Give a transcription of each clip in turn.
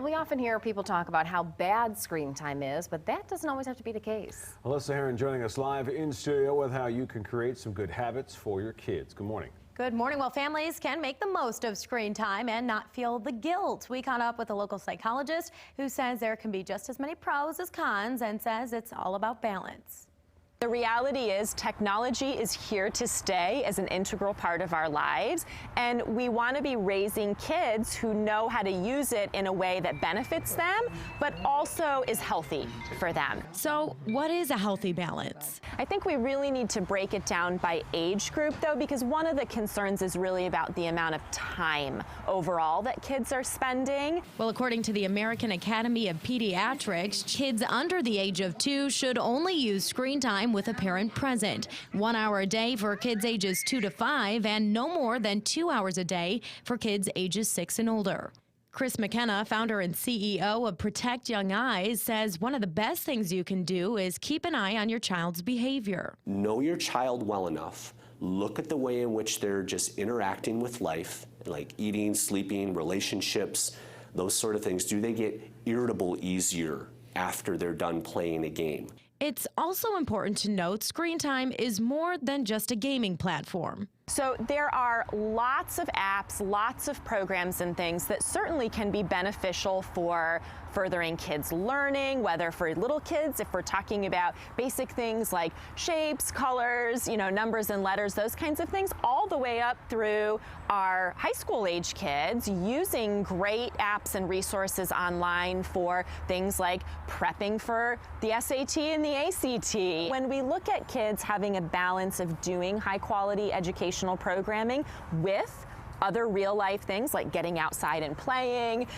We often hear people talk about how bad screen time is, but that doesn't always have to be the case. Alyssa Heron joining us live in studio with how you can create some good habits for your kids. Good morning. Good morning. Well, families can make the most of screen time and not feel the guilt. We caught up with a local psychologist who says there can be just as many pros as cons and says it's all about balance. The reality is technology is here to stay as an integral part of our lives, and we want to be raising kids who know how to use it in a way that benefits them, but also is healthy for them. So what is a healthy balance? I think we really need to break it down by age group, though, because one of the concerns is really about the amount of time overall that kids are spending. Well, according to the American Academy of Pediatrics, kids under the age of 2 should only use screen time with a parent present. 1 hour a day for kids ages 2 to 5 and no more than 2 hours a day for kids ages 6 and older. Chris McKenna, founder and CEO of Protect Young Eyes, says one of the best things you can do is keep an eye on your child's behavior. Know your child well enough. Look at the way in which they're just interacting with life, like eating, sleeping, relationships, those sort of things. Do they get irritable easier after they're done playing a game? It's also important to note screen time is more than just a gaming platform. So there are lots of apps, lots of programs and things that certainly can be beneficial for furthering kids' learning, whether for little kids, if we're talking about basic things like shapes, colors, numbers and letters, those kinds of things, all the way up through our high school age kids using great apps and resources online for things like prepping for the SAT and the ACT. When we look at kids having a balance of doing high quality educational programming with other real life things like getting outside and playing,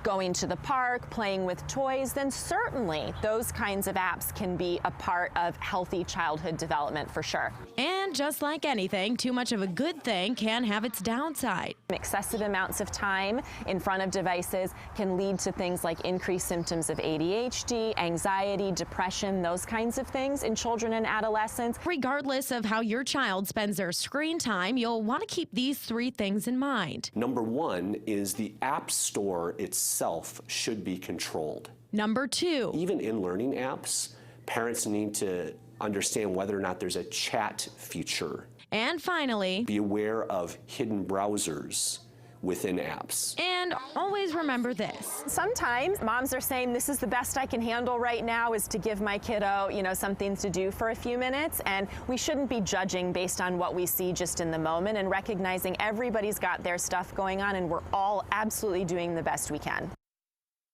going to the park, playing with toys, then certainly those kinds of apps can be a part of healthy childhood development for sure. And just like anything, too much of a good thing can have its downside. Excessive amounts of time in front of devices can lead to things like increased symptoms of ADHD, anxiety, depression, those kinds of things in children and adolescents. Regardless of how your child spends their screen time, you'll want to keep these 3 things in mind. Number 1 is the App Store itself should be controlled. Number 2. Even in learning apps, parents need to understand whether or not there's a chat feature. And finally, be aware of hidden browsers within apps. And always remember this. Sometimes moms are saying this is the best I can handle right now is to give my kiddo, something to do for a few minutes, and we shouldn't be judging based on what we see just in the moment and recognizing everybody's got their stuff going on and we're all absolutely doing the best we can.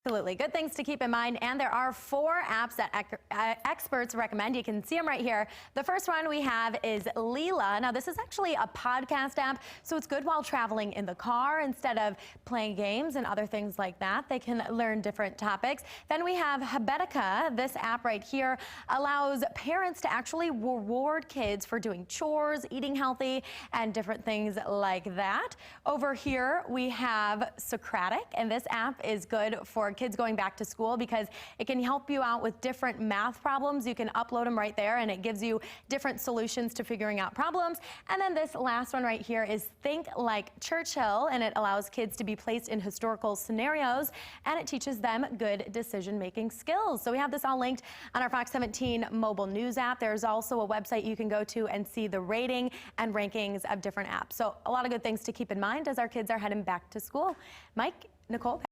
Absolutely. Good things to keep in mind. And there are 4 apps that experts recommend. You can see them right here. The first one we have is Leela. Now, this is actually a podcast app, so it's good while traveling in the car instead of playing games and other things like that. They can learn different topics. Then we have Habetica. This app right here allows parents to actually reward kids for doing chores, eating healthy, and different things like that. Over here, we have Socratic, and this app is good for kids going back to school because it can help you out with different math problems. You can upload them right there and it gives you different solutions to figuring out problems. And then this last one right here is Think Like Churchill, and it allows kids to be placed in historical scenarios and it teaches them good decision-making skills. So we have this all linked on our Fox 17 mobile news app. There's also a website you can go to and see the rating and rankings of different apps. So a lot of good things to keep in mind as our kids are heading back to school. Mike, Nicole.